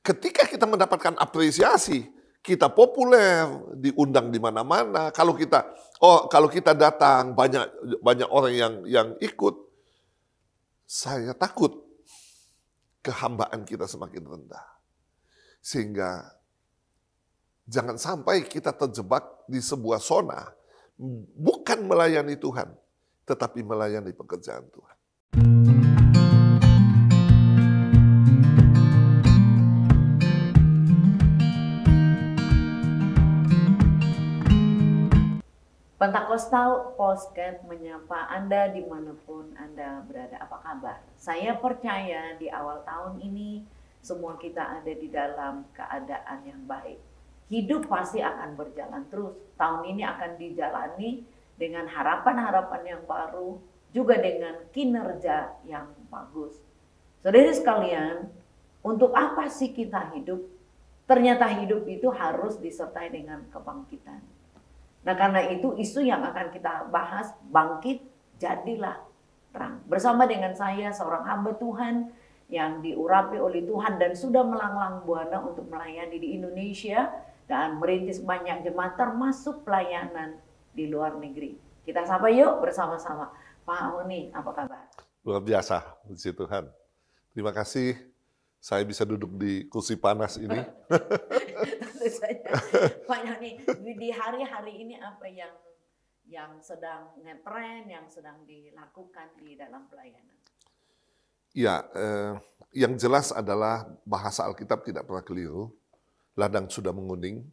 ketika kita mendapatkan apresiasi, kita populer, diundang di mana-mana. Kalau kita datang banyak orang yang ikut, saya takut kehambaan kita semakin rendah. Sehingga jangan sampai kita terjebak di sebuah zona, bukan melayani Tuhan, tetapi melayani pekerjaan Tuhan. Pentakostal Podcast menyapa Anda dimanapun Anda berada. Apa kabar? Saya percaya di awal tahun ini semua kita ada di dalam keadaan yang baik. Hidup pasti akan berjalan terus. Tahun ini akan dijalani dengan harapan-harapan yang baru, juga dengan kinerja yang bagus. Saudara sekalian, untuk apa sih kita hidup? Ternyata hidup itu harus disertai dengan kebangkitan. Nah, karena itu isu yang akan kita bahas, bangkit jadilah terang. Bersama dengan saya seorang hamba Tuhan yang diurapi oleh Tuhan dan sudah melanglang buana untuk melayani di Indonesia dan merintis banyak jemaat termasuk pelayanan di luar negeri. Kita sapa yuk bersama-sama. Pak Honi, apa kabar? Luar biasa, puji Tuhan. Terima kasih saya bisa duduk di kursi panas ini. Tentu saja. Pak Honi, di hari-hari ini apa yang sedang ngetren, yang sedang dilakukan di dalam pelayanan? Ya, yang jelas adalah bahasa Alkitab tidak pernah keliru. Ladang sudah menguning,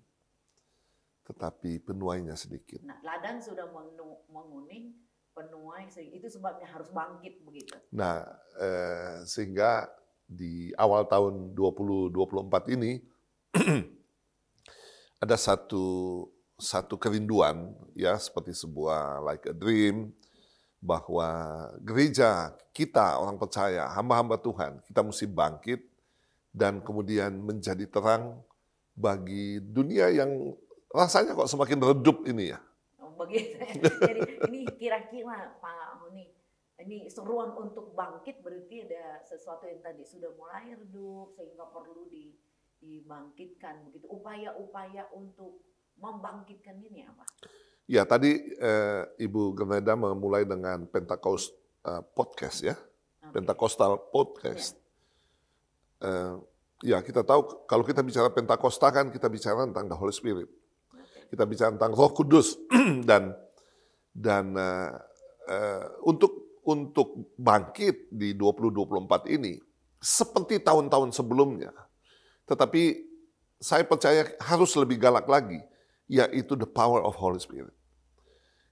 tetapi penuainya sedikit. Nah, ladang sudah menguning, penuai itu sebabnya harus bangkit begitu. Nah, sehingga di awal tahun 2024 ini ada satu kerinduan, ya, seperti sebuah like a dream, bahwa gereja kita orang percaya, hamba-hamba Tuhan, kita mesti bangkit dan kemudian menjadi terang bagi dunia yang rasanya kok semakin redup ini ya. Oh, begitu. Jadi ini kira-kira Pak Honi, ini seruan untuk bangkit berarti ada sesuatu yang tadi sudah mulai redup sehingga perlu dibangkitkan begitu. Upaya-upaya untuk membangkitkan ini apa? Ya, tadi Ibu Grenada memulai dengan Pentecost Podcast ya, okay. Pentecostal Podcast. Ya, kita tahu kalau kita bicara Pentakosta kan kita bicara tentang the Holy Spirit. Okay. Kita bicara tentang Roh Kudus dan untuk bangkit di 2024 ini seperti tahun-tahun sebelumnya. Tetapi saya percaya harus lebih galak lagi, yaitu the power of Holy Spirit.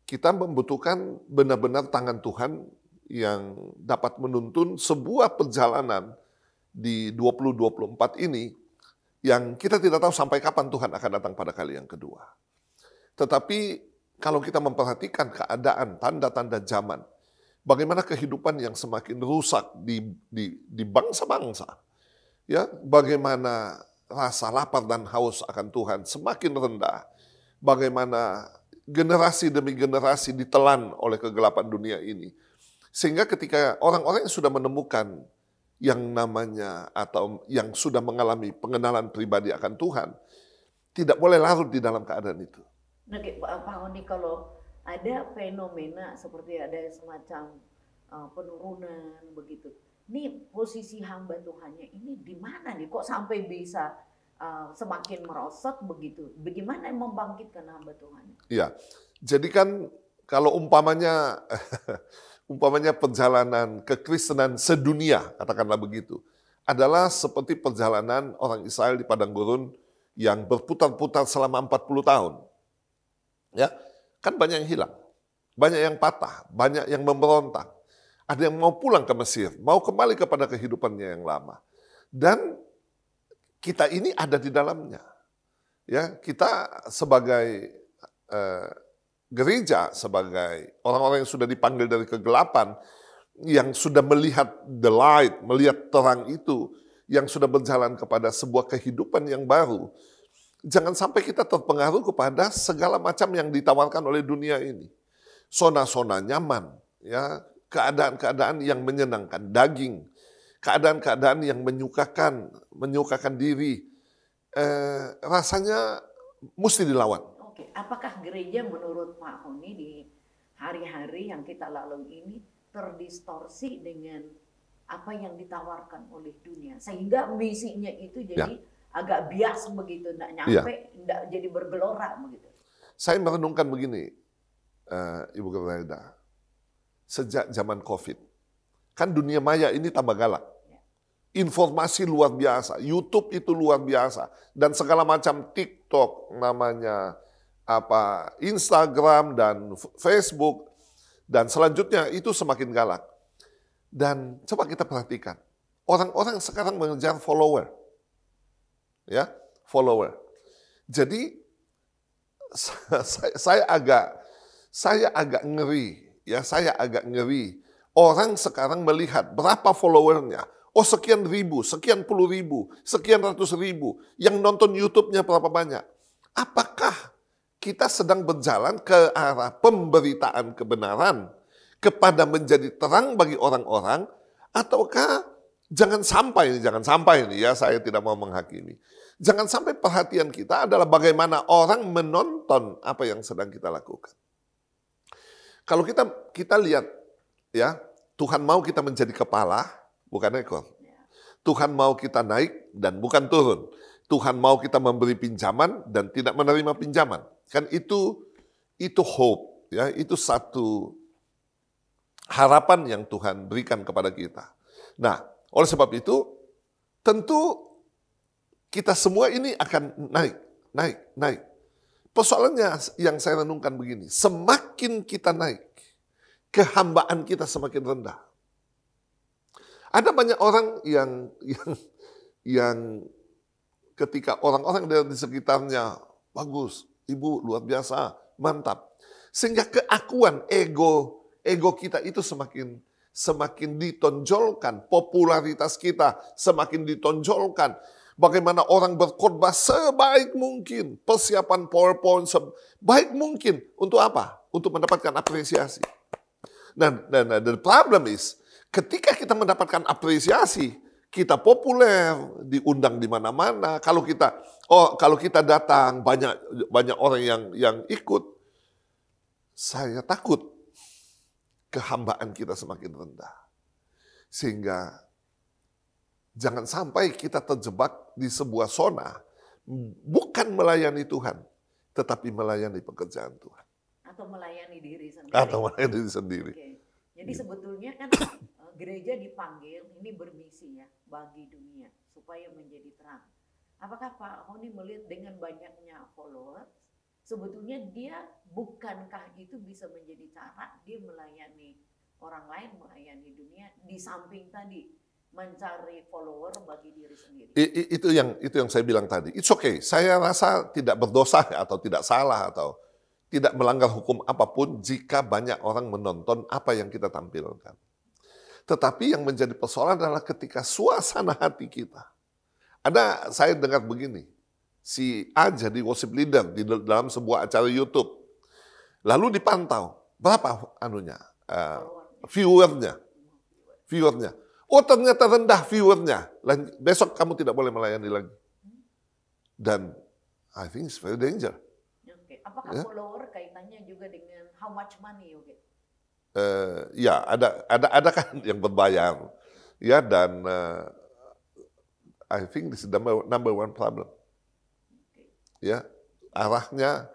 Kita membutuhkan benar-benar tangan Tuhan yang dapat menuntun sebuah perjalanan di 2024 ini yang kita tidak tahu sampai kapan Tuhan akan datang pada kali yang kedua. Tetapi kalau kita memperhatikan keadaan, tanda-tanda zaman, bagaimana kehidupan yang semakin rusak di bangsa-bangsa, ya, bagaimana rasa lapar dan haus akan Tuhan semakin rendah, bagaimana generasi demi generasi ditelan oleh kegelapan dunia ini. Sehingga ketika orang-orang yang sudah menemukan yang namanya atau yang sudah mengalami pengenalan pribadi akan Tuhan, tidak boleh larut di dalam keadaan itu. Nah, Pak Honi, kalau ada fenomena seperti ada semacam penurunan begitu, ini posisi hamba Tuhannya ini di mana nih? Kok sampai bisa semakin merosot begitu? Bagaimana membangkitkan hamba Tuhan? Iya, jadi kan kalau umpamanya perjalanan kekristenan sedunia, katakanlah begitu, adalah seperti perjalanan orang Israel di padang gurun yang berputar-putar selama 40 tahun. Ya, kan banyak yang hilang, banyak yang patah, banyak yang memberontak. Ada yang mau pulang ke Mesir, mau kembali kepada kehidupannya yang lama. Dan kita ini ada di dalamnya. Ya, kita sebagai gereja, sebagai orang-orang yang sudah dipanggil dari kegelapan, yang sudah melihat the light, melihat terang itu, yang sudah berjalan kepada sebuah kehidupan yang baru. Jangan sampai kita terpengaruh kepada segala macam yang ditawarkan oleh dunia ini. Zona-zona nyaman, ya, keadaan-keadaan yang menyenangkan, daging. keadaan-keadaan yang menyukakan diri, rasanya mesti dilawan. Oke, apakah gereja menurut Pak Honi di hari-hari yang kita lalui ini terdistorsi dengan apa yang ditawarkan oleh dunia, sehingga misinya itu jadi agak bias begitu, tidak nyampe, tidak jadi bergelora begitu? Saya merenungkan begini, Ibu Gerda, sejak zaman COVID, kan dunia maya ini tambah galak. Informasi luar biasa, YouTube itu luar biasa, dan segala macam TikTok namanya, Instagram dan Facebook, dan selanjutnya itu semakin galak. Dan coba kita perhatikan, orang-orang sekarang mengejar follower, ya, follower. Jadi saya agak ngeri, ya, saya agak ngeri. Orang sekarang melihat berapa followernya. Oh, sekian ribu, sekian puluh ribu, sekian ratus ribu. Yang nonton YouTube-nya berapa banyak. Apakah kita sedang berjalan ke arah pemberitaan kebenaran kepada menjadi terang bagi orang-orang, ataukah jangan sampai ini ya, saya tidak mau menghakimi. Jangan sampai perhatian kita adalah bagaimana orang menonton apa yang sedang kita lakukan. Kalau kita lihat, ya, Tuhan mau kita menjadi kepala, bukan ekor. Tuhan mau kita naik dan bukan turun. Tuhan mau kita memberi pinjaman dan tidak menerima pinjaman. Kan itu hope, ya, itu satu harapan yang Tuhan berikan kepada kita. Nah, oleh sebab itu tentu kita semua ini akan naik. Persoalannya yang saya renungkan begini, semakin kita naik, kehambaan kita semakin rendah. Ada banyak orang yang ketika orang-orang di sekitarnya, bagus, ibu luar biasa, mantap. Sehingga keakuan ego kita itu semakin ditonjolkan, popularitas kita semakin ditonjolkan. Bagaimana orang berkhotbah sebaik mungkin, persiapan PowerPoint sebaik mungkin. Untuk apa? Untuk mendapatkan apresiasi. Dan the problem is, ketika kita mendapatkan apresiasi, kita populer, diundang di mana-mana. Kalau kita datang banyak orang yang ikut, saya takut kehambaan kita semakin rendah. Sehingga jangan sampai kita terjebak di sebuah zona, bukan melayani Tuhan, tetapi melayani pekerjaan Tuhan. Atau melayani diri sendiri. Okay. Jadi sebetulnya kan gereja dipanggil ini bermisi ya bagi dunia supaya menjadi terang. Apakah Pak Honi melihat dengan banyaknya followers, sebetulnya dia bukankah itu bisa menjadi cara dia melayani orang lain, melayani dunia di samping tadi mencari follower bagi diri sendiri? Itu yang saya bilang tadi. It's okay. Saya rasa tidak berdosa atau tidak salah atau tidak melanggar hukum apapun jika banyak orang menonton apa yang kita tampilkan. Tetapi yang menjadi persoalan adalah ketika suasana hati kita. Saya dengar begini, si A jadi worship leader di dalam sebuah acara YouTube. Lalu dipantau, berapa viewernya. Oh, ternyata rendah viewernya. Besok kamu tidak boleh melayani lagi. Dan I think it's very dangerous. Apakah follower kaitannya juga dengan how much money you get? Ya, ada kan yang berbayar, ya, dan I think this is the number one problem. Ya, arahnya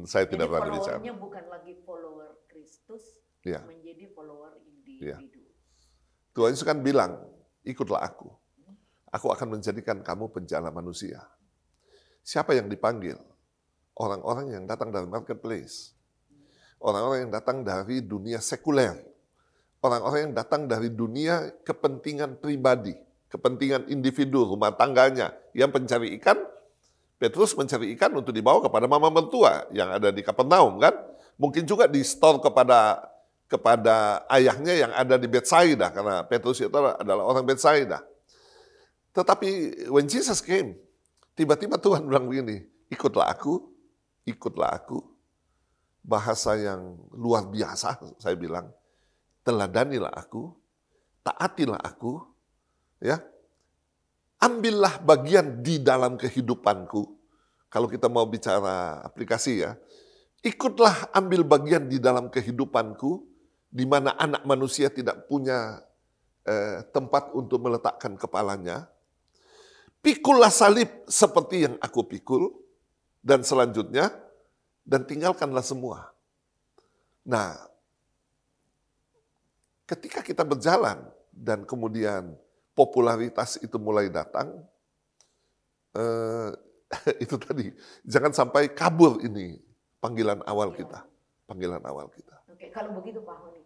saya tidak berani bicara. Followernya bukan lagi follower Kristus, menjadi follower individu. Ya. Tuhan Yesus kan bilang, ikutlah aku. Aku akan menjadikan kamu penjala manusia. Siapa yang dipanggil? Orang-orang yang datang dari marketplace. Orang-orang yang datang dari dunia sekuler. Orang-orang yang datang dari dunia kepentingan pribadi. Kepentingan individu, rumah tangganya. Yang pencari ikan, Petrus mencari ikan untuk dibawa kepada mama mertua yang ada di Kapernaum, kan? Mungkin juga di store kepada ayahnya yang ada di Betsaida, karena Petrus itu adalah orang Betsaida. Tetapi when Jesus came, tiba-tiba Tuhan bilang begini, ikutlah aku. Bahasa yang luar biasa, saya bilang. teladanilah aku, taatilah aku, ya. Ambillah bagian di dalam kehidupanku. Kalau kita mau bicara aplikasi ya, ikutlah ambil bagian di dalam kehidupanku, di mana anak manusia tidak punya tempat untuk meletakkan kepalanya. Pikullah salib seperti yang aku pikul, dan selanjutnya, dan tinggalkanlah semua. Nah, ketika kita berjalan, dan kemudian popularitas itu mulai datang, itu tadi, jangan sampai kabur ini panggilan awal kita. Panggilan awal kita. Oke, kalau begitu Pak Honi,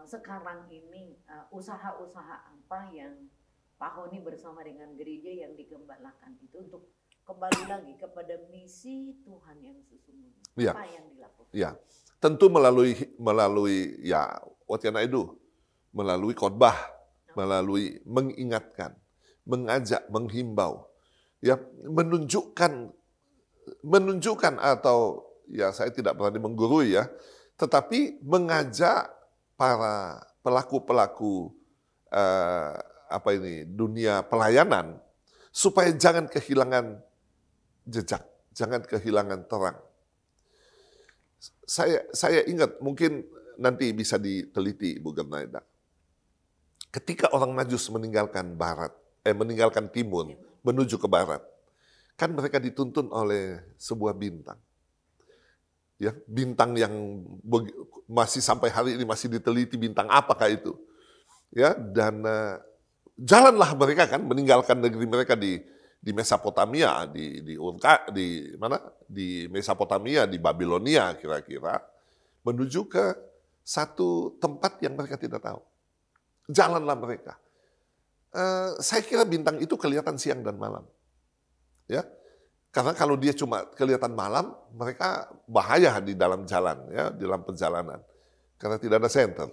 sekarang ini usaha-usaha apa yang Pak Honi bersama dengan gereja yang digembalakan itu untuk kembali lagi kepada misi Tuhan yang sesungguhnya? Ya. Apa yang dilakukan? Ya, tentu melalui ya what can I do? Melalui khotbah, melalui mengingatkan, mengajak, menghimbau, ya menunjukkan atau ya saya tidak berani menggurui ya, tetapi mengajak para pelaku-pelaku dunia pelayanan supaya jangan kehilangan jejak, jangan kehilangan terang. Saya ingat, mungkin nanti bisa diteliti Ibu Gernaida. Ketika orang Majus meninggalkan timur menuju ke barat, kan mereka dituntun oleh sebuah bintang. Ya, bintang yang masih sampai hari ini masih diteliti bintang apakah itu. Ya, dan jalanlah mereka kan meninggalkan negeri mereka di Mesopotamia, di Mesopotamia, di Babilonia kira-kira, menuju ke satu tempat yang mereka tidak tahu. Jalanlah mereka. Saya kira bintang itu kelihatan siang dan malam. Ya. Karena kalau dia cuma kelihatan malam, mereka bahaya di dalam jalan, ya, di dalam perjalanan. Karena tidak ada senter.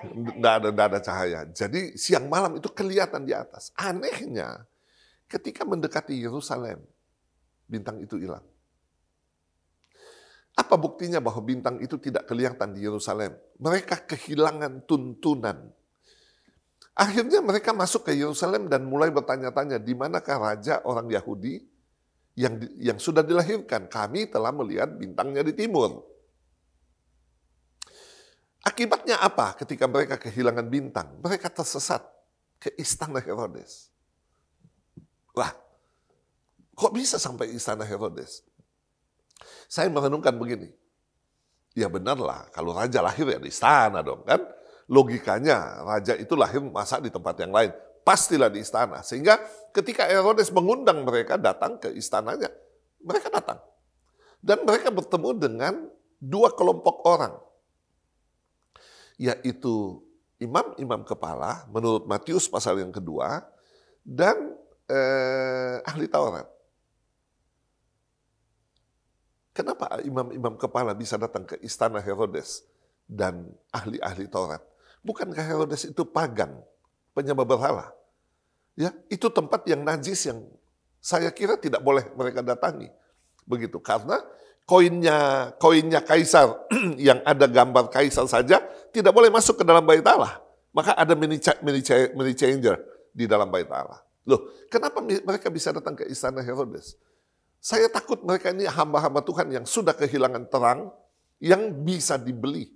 Tidak ada cahaya. Jadi siang malam itu kelihatan di atas. Anehnya, ketika mendekati Yerusalem, bintang itu hilang. Apa buktinya bahwa bintang itu tidak kelihatan di Yerusalem? Mereka kehilangan tuntunan. Akhirnya mereka masuk ke Yerusalem dan mulai bertanya-tanya, di manakah raja orang Yahudi yang sudah dilahirkan? Kami telah melihat bintangnya di timur. Akibatnya apa ketika mereka kehilangan bintang? Mereka tersesat ke istana Herodes. Wah, kok bisa sampai istana Herodes? Saya merenungkan begini, ya benarlah kalau raja lahir ya di istana dong kan. Logikanya raja itu lahir masa di tempat yang lain, pastilah di istana. Sehingga ketika Herodes mengundang mereka datang ke istananya, mereka datang. Dan mereka bertemu dengan dua kelompok orang, yaitu imam-imam kepala menurut Matius pasal yang kedua, dan ahli Taurat. Kenapa imam-imam kepala bisa datang ke istana Herodes dan ahli-ahli Taurat? Bukankah Herodes itu pagan, penyembah berhala? Ya, itu tempat yang najis yang saya kira tidak boleh mereka datangi. Begitu, karena koinnya kaisar yang ada gambar kaisar saja tidak boleh masuk ke dalam bait Allah. Maka ada money changer di dalam bait Allah. Loh, kenapa mereka bisa datang ke istana Herodes? Saya takut mereka ini hamba-hamba Tuhan yang sudah kehilangan terang, yang bisa dibeli.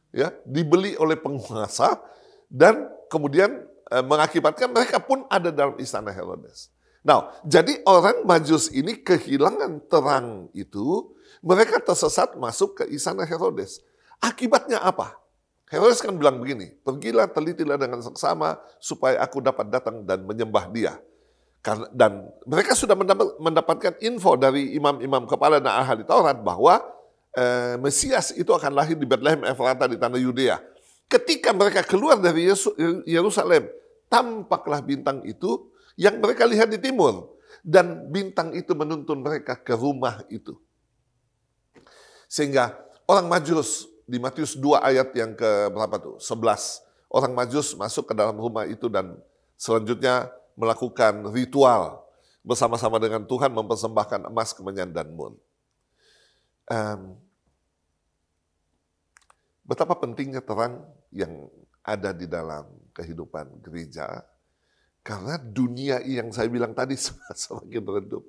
Ya, dibeli oleh penguasa, dan kemudian mengakibatkan mereka pun ada dalam istana Herodes. Nah, jadi orang Majus ini kehilangan terang itu, mereka tersesat masuk ke istana Herodes. Akibatnya apa? Herodes kan bilang begini, pergilah telitilah dengan seksama supaya aku dapat datang dan menyembah dia. Dan mereka sudah mendapatkan info dari imam-imam kepala dan ahli Taurat bahwa Mesias itu akan lahir di Bethlehem Efrata di tanah Yudea. Ketika mereka keluar dari Yerusalem, tampaklah bintang itu yang mereka lihat di timur. Dan bintang itu menuntun mereka ke rumah itu. Sehingga orang Majus di Matius 2 ayat yang ke berapa tuh? 11. Orang Majus masuk ke dalam rumah itu dan selanjutnya melakukan ritual bersama-sama dengan Tuhan mempersembahkan emas, kemenyan, dan mun. betapa pentingnya terang yang ada di dalam kehidupan gereja, karena dunia yang saya bilang tadi semakin redup.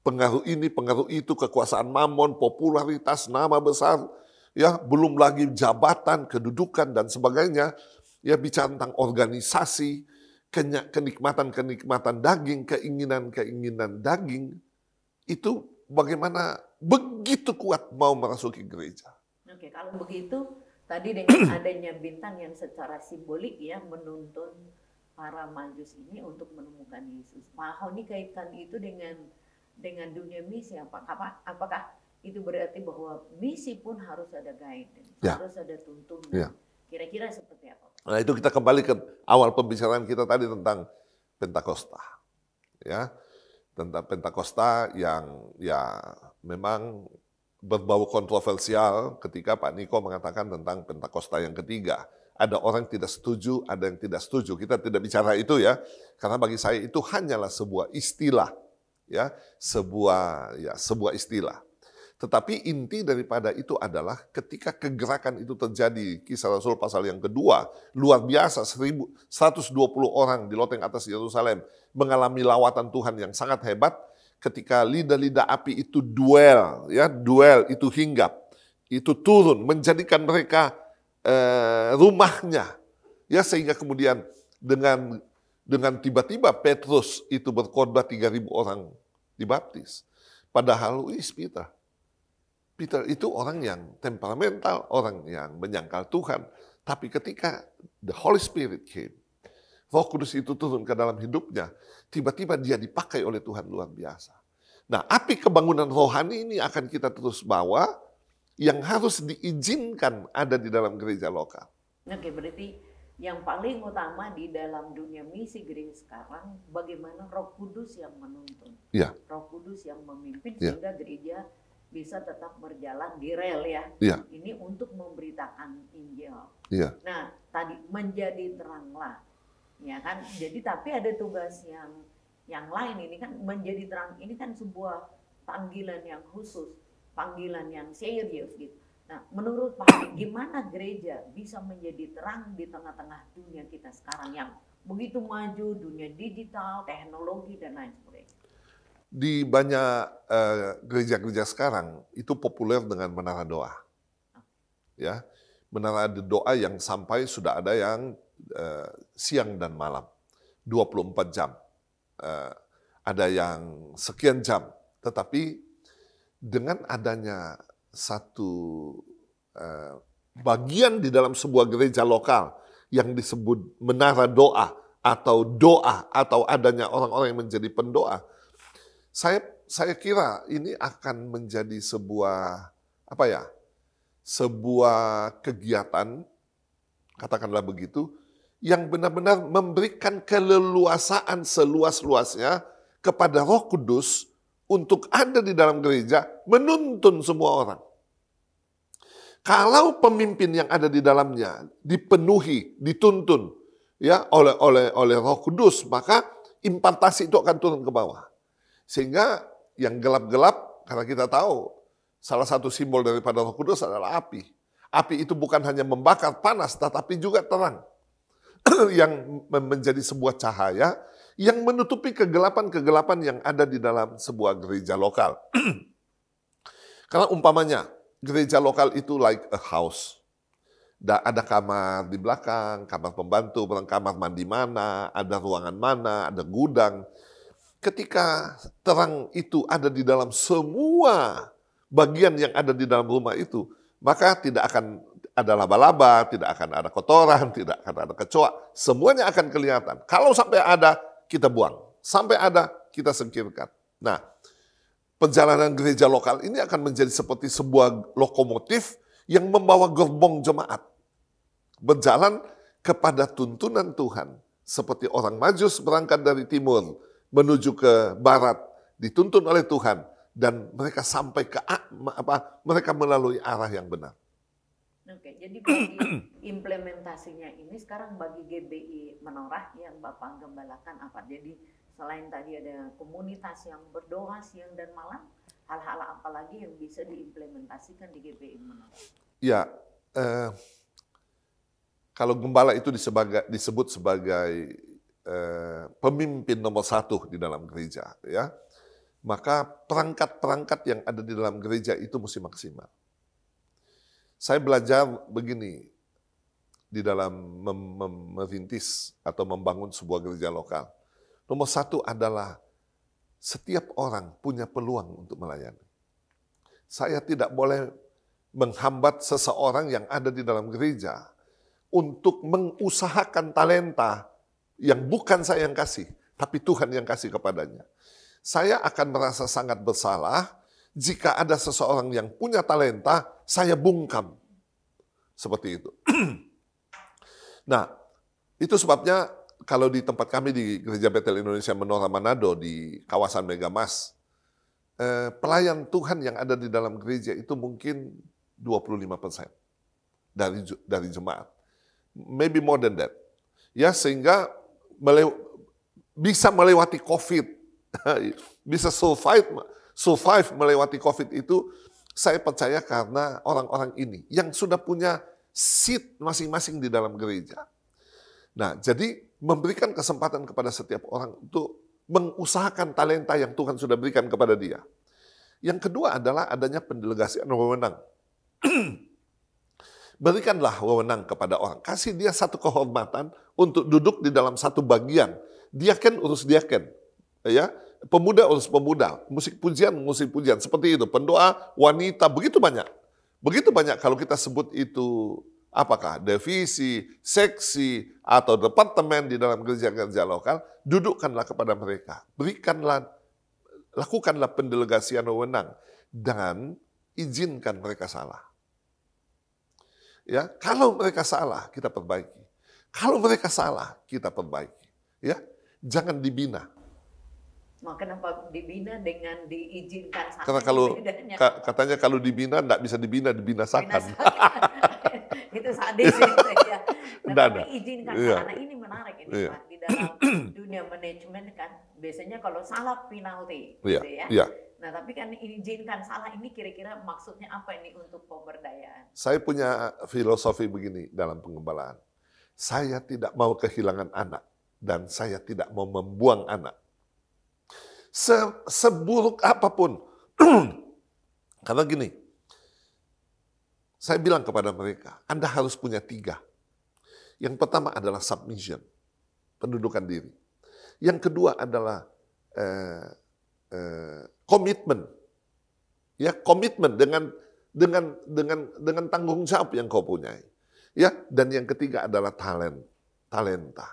Pengaruh ini, pengaruh itu, kekuasaan mamon, popularitas, nama besar, ya belum lagi jabatan, kedudukan dan sebagainya. Ya bicara tentang organisasi, kenikmatan-kenikmatan daging, keinginan-keinginan daging, itu bagaimana begitu kuat mau merasuki gereja. Oke, kalau begitu tadi dengan adanya bintang yang secara simbolik ya menuntun para majus ini untuk menemukan Yesus. Pak Honi kaitkan itu dengan dunia misi, apakah itu berarti bahwa misi pun harus ada guidance, harus ada tuntunan. Kira-kira seperti apa? Nah, itu kita kembali ke awal pembicaraan kita tadi tentang Pentakosta. Ya. Tentang Pentakosta yang ya memang berbau kontroversial ketika Pak Niko mengatakan tentang Pentakosta yang ketiga. Ada orang tidak setuju, ada yang tidak setuju. Kita tidak bicara itu ya, karena bagi saya itu hanyalah sebuah istilah. Ya, sebuah istilah. Tetapi inti daripada itu adalah ketika kegerakan itu terjadi, Kisah Rasul pasal yang kedua, luar biasa 120 orang di loteng atas Yerusalem mengalami lawatan Tuhan yang sangat hebat. Ketika lidah-lidah api itu duel itu hinggap, itu turun menjadikan mereka rumahnya, ya sehingga kemudian dengan tiba-tiba Petrus itu berkhotbah 3.000 orang dibaptis. Padahal Peter itu orang yang temperamental, orang yang menyangkal Tuhan. Tapi ketika the Holy Spirit came, Roh Kudus itu turun ke dalam hidupnya, tiba-tiba dia dipakai oleh Tuhan luar biasa. Nah, api kebangunan rohani ini akan kita terus bawa, yang harus diizinkan ada di dalam gereja lokal. Oke, berarti yang paling utama di dalam dunia misi gereja sekarang, bagaimana Roh Kudus yang menuntun, Roh Kudus yang memimpin sehingga gereja bisa tetap berjalan di rel ya. Ini untuk memberitakan Injil. Nah, tadi menjadi teranglah, ya kan? Jadi tapi ada tugas yang lain, ini kan menjadi terang, ini kan sebuah panggilan yang khusus, panggilan yang serius gitu. Nah, menurut Pak Hari, gimana gereja bisa menjadi terang di tengah-tengah dunia kita sekarang yang begitu maju, dunia digital, teknologi dan lain sebagainya? Di banyak gereja-gereja sekarang itu populer dengan menara doa. Ya, menara doa yang sampai sudah ada yang siang dan malam, 24 jam. Ada yang sekian jam, tetapi dengan adanya satu bagian di dalam sebuah gereja lokal yang disebut menara doa atau adanya orang-orang yang menjadi pendoa, saya kira ini akan menjadi sebuah sebuah kegiatan, katakanlah begitu, yang benar-benar memberikan keleluasaan seluas-luasnya kepada Roh Kudus untuk ada di dalam gereja, menuntun semua orang. Kalau pemimpin yang ada di dalamnya dipenuhi, dituntun ya oleh Roh Kudus, maka impartasi itu akan turun ke bawah. Sehingga yang gelap-gelap, karena kita tahu salah satu simbol daripada Roh Kudus adalah api. Api itu bukan hanya membakar panas, tetapi juga terang. Yang menjadi sebuah cahaya yang menutupi kegelapan-kegelapan yang ada di dalam sebuah gereja lokal. Karena umpamanya, gereja lokal itu like a house. Ada kamar di belakang, kamar pembantu, kamar mandi mana, ada ruangan mana, ada gudang. Ketika terang itu ada di dalam semua bagian yang ada di dalam rumah itu, maka tidak akan ada laba-laba, tidak akan ada kotoran, tidak akan ada kecoa. Semuanya akan kelihatan. Kalau sampai ada, kita buang. Sampai ada, kita singkirkan. Nah, perjalanan gereja lokal ini akan menjadi seperti sebuah lokomotif yang membawa gerbong jemaat. Berjalan kepada tuntunan Tuhan. Seperti orang Majus berangkat dari timur, menuju ke barat, dituntun oleh Tuhan, dan mereka sampai ke mereka melalui arah yang benar. Oke, jadi bagi implementasinya ini sekarang bagi GBI Menorah yang Bapak gembalakan apa? Jadi selain tadi ada komunitas yang berdoa siang dan malam, hal-hal apa lagi yang bisa diimplementasikan di GBI Menorah? Ya, eh, kalau gembala itu disebut sebagai pemimpin nomor satu di dalam gereja, ya, maka perangkat-perangkat yang ada di dalam gereja itu mesti maksimal. Saya belajar begini di dalam merintis atau membangun sebuah gereja lokal. Nomor satu adalah setiap orang punya peluang untuk melayani. Saya tidak boleh menghambat seseorang yang ada di dalam gereja untuk mengusahakan talenta yang bukan saya yang kasih, tapi Tuhan yang kasih kepadanya. Saya akan merasa sangat bersalah jika ada seseorang yang punya talenta, saya bungkam. Seperti itu. Nah, itu sebabnya kalau di tempat kami di Gereja Betel Indonesia Menora Manado di kawasan Megamas, pelayan Tuhan yang ada di dalam gereja itu mungkin 25% dari jemaat. Maybe more than that. Ya, sehingga bisa melewati COVID, bisa survive melewati COVID itu, saya percaya karena orang-orang ini yang sudah punya seat masing-masing di dalam gereja. Nah, jadi memberikan kesempatan kepada setiap orang untuk mengusahakan talenta yang Tuhan sudah berikan kepada dia. Yang kedua adalah adanya pendelegasian wewenang. Berikanlah wewenang kepada orang. Kasih dia satu kehormatan untuk duduk di dalam satu bagian. Diaken urus diaken. Ya, pemuda urus pemuda. Musik pujian, seperti itu. Pendoa, wanita, begitu banyak. Begitu banyak kalau kita sebut itu apakah divisi, seksi, atau departemen di dalam gereja-gereja lokal, dudukkanlah kepada mereka. Lakukanlah pendelegasian wewenang dan izinkan mereka salah. Ya, kalau mereka salah, kita perbaiki. Kalau mereka salah, kita perbaiki. Ya, jangan dibina. Nah, kenapa dibina dengan diizinkan salah? Karena katanya kalau dibina, enggak bisa dibinasakan. Itu sadis ya. Tapi izinkan salah. Nah, ini menarik ini Pak. Di dalam dunia manajemen kan, biasanya kalau salah penalti. Gitu ya. Nah, tapi kan izinkan salah ini kira-kira maksudnya apa ini untuk pemberdayaan? Saya punya filosofi begini dalam pengembalaan. Saya tidak mau kehilangan anak dan saya tidak mau membuang anak. Seburuk apapun. Karena gini, saya bilang kepada mereka, Anda harus punya 3. Yang pertama adalah submission, pendudukan diri. Yang kedua adalah komitmen, ya, komitmen dengan tanggung jawab yang kau punyai, ya. Dan yang ketiga adalah talenta.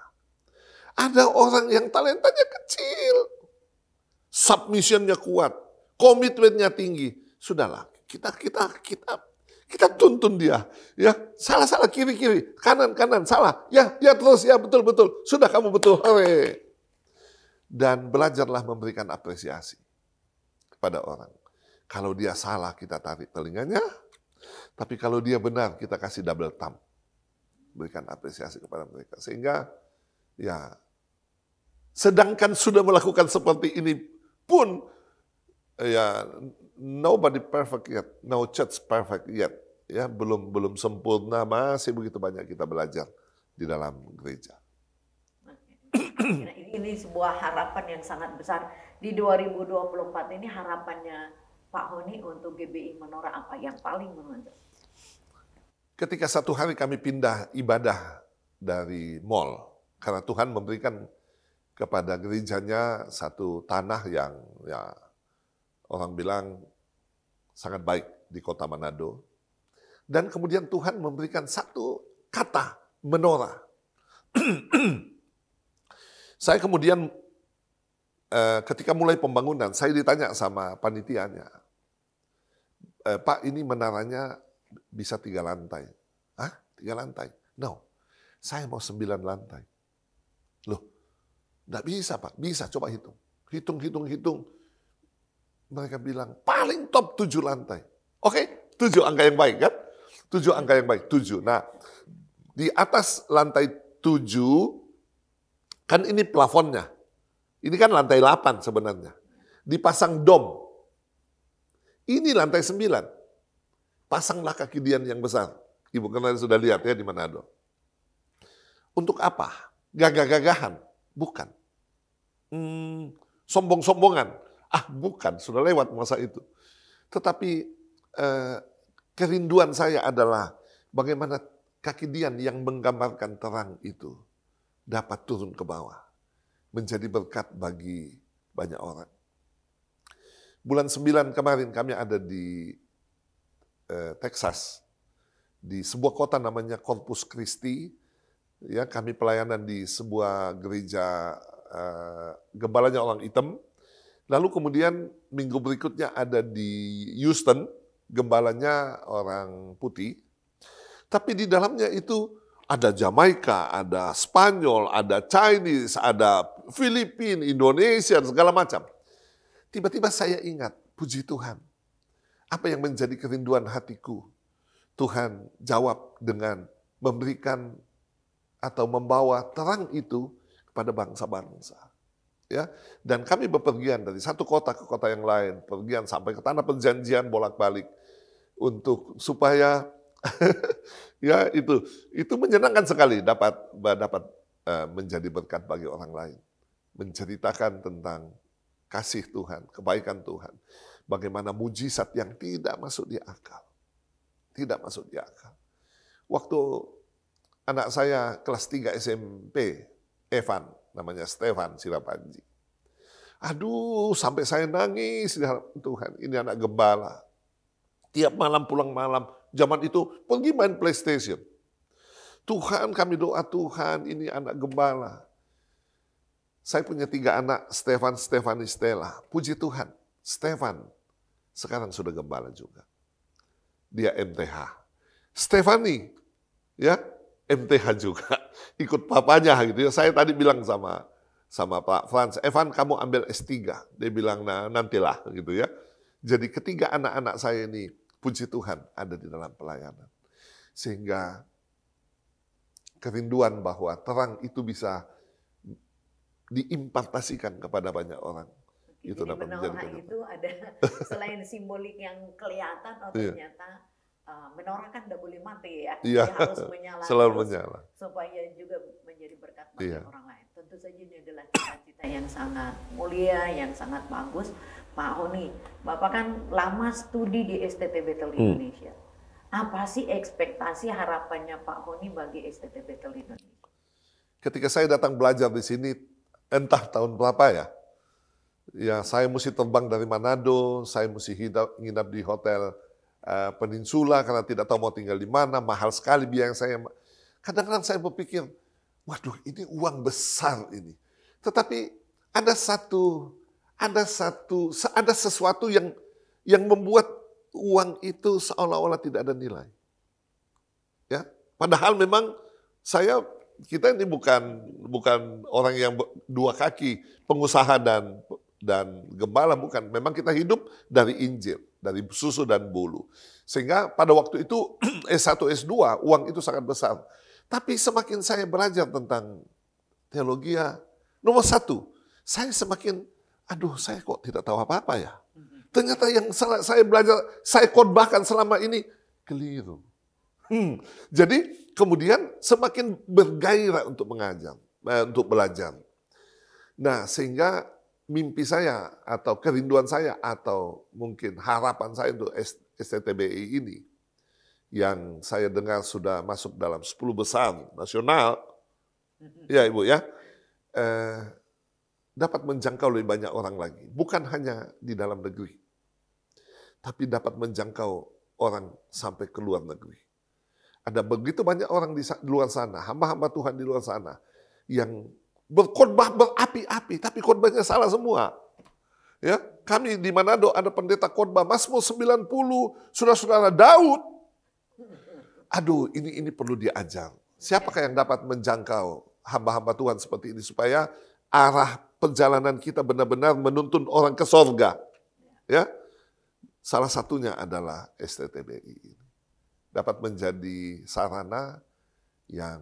Ada orang yang talentanya kecil, submissionnya kuat, komitmennya tinggi. Sudahlah, kita tuntun dia, ya, salah kiri kanan salah, ya terus, ya betul, sudah kamu betul, hore. Dan belajarlah memberikan apresiasi kepada orang. Kalau dia salah, kita tarik telinganya. Tapi kalau dia benar, kita kasih double thumb. Berikan apresiasi kepada mereka. Sehingga, ya, sedangkan sudah melakukan seperti ini pun, ya, nobody perfect yet. No church perfect yet. Ya, belum sempurna, masih begitu banyak kita belajar di dalam gereja. Ini sebuah harapan yang sangat besar. Di 2024 ini harapannya Pak Honi untuk GBI Menora apa yang paling menonjol? Ketika satu hari kami pindah ibadah dari mall, karena Tuhan memberikan kepada gerejanya satu tanah yang, ya, orang bilang sangat baik di kota Manado. Dan kemudian Tuhan memberikan satu kata, menora. Saya kemudian ketika mulai pembangunan, saya ditanya sama panitianya, Pak, ini menaranya bisa 3 lantai. Hah? 3 lantai? No, saya mau 9 lantai. Loh, enggak bisa Pak, bisa, coba hitung. Hitung. Mereka bilang, paling top 7 lantai. Oke, 7 angka yang baik kan? 7 angka yang baik, 7. Nah, di atas lantai 7, kan ini plafonnya. Ini kan lantai 8 sebenarnya. Dipasang dom. Ini lantai 9. Pasanglah kaki dian yang besar. Ibu kan sudah lihat ya di Manado. Untuk apa? Gagah-gagahan? Bukan. Sombong-sombongan? Bukan. Sudah lewat masa itu. Tetapi kerinduan saya adalah bagaimana kaki Dian yang menggambarkan terang itu dapat turun ke bawah. Menjadi berkat bagi banyak orang. Bulan 9 kemarin kami ada di Texas. Di sebuah kota namanya Corpus Christi. Ya, kami pelayanan di sebuah gereja gembalanya orang hitam. Lalu kemudian minggu berikutnya ada di Houston, gembalanya orang putih. Tapi di dalamnya itu ada Jamaika, ada Spanyol, ada Chinese, ada Filipina, Indonesia, segala macam. Tiba-tiba saya ingat, puji Tuhan, apa yang menjadi kerinduan hatiku, Tuhan jawab dengan memberikan atau membawa terang itu kepada bangsa-bangsa. Ya, dan kami bepergian dari satu kota ke kota yang lain, pergian sampai ke tanah perjanjian bolak-balik untuk supaya ya itu menyenangkan sekali dapat menjadi berkat bagi orang lain, menceritakan tentang kasih Tuhan, kebaikan Tuhan, bagaimana mujizat yang tidak masuk di akal, tidak masuk di akal. Waktu anak saya kelas 3 SMP, Evan, namanya Stefan Sirapanji. Aduh, sampai saya nangis, Tuhan, ini anak gembala. Tiap malam pulang malam, zaman itu pergi main PlayStation. Tuhan, kami doa Tuhan, ini anak gembala. Saya punya 3 anak, Stefan, Stefani, Stella. Puji Tuhan, Stefan sekarang sudah gembala juga. Dia MTH. Stefani, ya, MTH juga. Ikut papanya gitu ya. Saya tadi bilang sama Pak Frans, Evan kamu ambil S3. Dia bilang, nah nantilah gitu ya. Jadi ketiga anak-anak saya ini, puji Tuhan, ada di dalam pelayanan. Sehingga kerinduan bahwa terang itu bisa diimpartasikan kepada banyak orang. Jadi itu dapat menorah itu ada selain simbolik yang kelihatan, ternyata menorah kan tidak boleh mati ya. Dia harus menyala selalu terus menyala. supaya juga menjadi berkat bagi orang lain. Tentu saja ini adalah cita-cita yang sangat mulia, yang sangat bagus. Pak Honi, Bapak kan lama studi di STT Bethel Indonesia. Apa sih ekspektasi harapannya Pak Honi bagi STT Bethel Indonesia? Ketika saya datang belajar di sini, entah tahun berapa ya saya mesti terbang dari Manado, saya mesti nginap di hotel Peninsula karena tidak tahu mau tinggal di mana, mahal sekali biaya saya. Kadang-kadang saya berpikir, waduh ini uang besar ini. Tetapi ada sesuatu yang membuat uang itu seolah-olah tidak ada nilai. Ya, padahal memang kita ini bukan orang yang dua kaki, pengusaha dan gembala, bukan. Memang kita hidup dari Injil, dari susu dan bulu. Sehingga pada waktu itu S1, S2, uang itu sangat besar. Tapi semakin saya belajar tentang teologi, nomor 1, saya semakin, saya kok tidak tahu apa-apa ya. Ternyata yang saya belajar, saya khotbahkan selama ini, keliru. Jadi kemudian semakin bergairah untuk mengajar, untuk belajar. Nah, sehingga mimpi saya atau kerinduan saya atau mungkin harapan saya untuk STTBI ini yang saya dengar sudah masuk dalam 10 besar nasional, ya Ibu ya, dapat menjangkau lebih banyak orang lagi. Bukan hanya di dalam negeri, tapi dapat menjangkau orang sampai ke luar negeri. Ada begitu banyak orang di luar sana, hamba-hamba Tuhan di luar sana, yang berkhotbah berapi-api, tapi khotbahnya salah semua. Ya, kami di Manado ada pendeta khotbah Mazmur 90, saudara-saudara Daud. Aduh, ini perlu diajar. Siapakah yang dapat menjangkau hamba-hamba Tuhan seperti ini supaya arah perjalanan kita benar-benar menuntun orang ke sorga. Ya, salah satunya adalah STTBI ini. Dapat menjadi sarana yang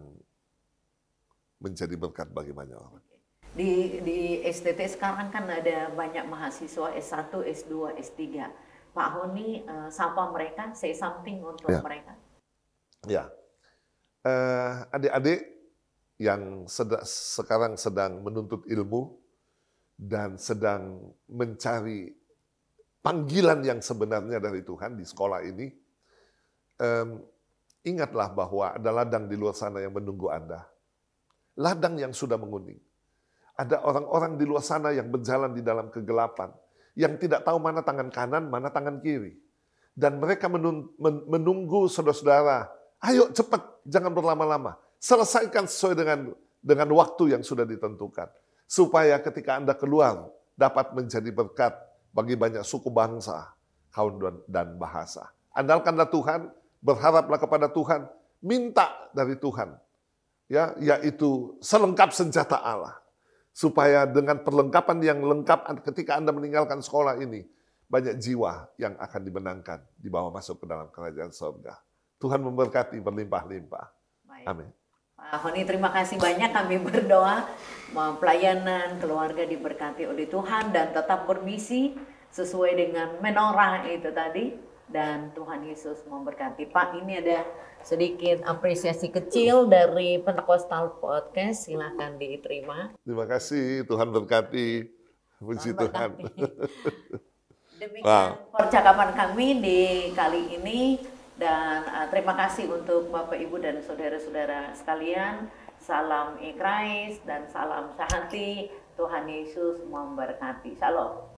menjadi berkat bagi banyak orang. Di STT sekarang kan ada banyak mahasiswa S1, S2, S3. Pak Honi, sapa mereka, say something untuk mereka. Ya, adik-adik yang sekarang sedang menuntut ilmu dan sedang mencari panggilan yang sebenarnya dari Tuhan di sekolah ini, ingatlah bahwa ada ladang di luar sana yang menunggu Anda. Ladang yang sudah menguning. Ada orang-orang di luar sana yang berjalan di dalam kegelapan, yang tidak tahu mana tangan kanan, mana tangan kiri. Dan mereka menunggu saudara-saudara, ayo cepat, jangan berlama-lama. Selesaikan sesuai dengan waktu yang sudah ditentukan. Supaya ketika Anda keluar, dapat menjadi berkat bagi banyak suku bangsa, kaum dan bahasa. Andalkanlah Tuhan, berharaplah kepada Tuhan, minta dari Tuhan, ya, yaitu selengkap senjata Allah. Supaya dengan perlengkapan yang lengkap ketika Anda meninggalkan sekolah ini, banyak jiwa yang akan dimenangkan, dibawa masuk ke dalam kerajaan surga. Tuhan memberkati berlimpah-limpah. Amin. Pak Honi, terima kasih banyak. Kami berdoa pelayanan keluarga diberkati oleh Tuhan dan tetap bermisi sesuai dengan menorah itu tadi, dan Tuhan Yesus memberkati. Pak, ini ada sedikit apresiasi kecil dari Pentecostal Podcast, silakan diterima. Terima kasih, Tuhan berkati. Puji Tuhan. Demikian percakapan kami di kali ini. Dan terima kasih untuk Bapak, Ibu, dan saudara-saudara sekalian. Salam Ikrais dan salam sehati. Tuhan Yesus memberkati. Shalom.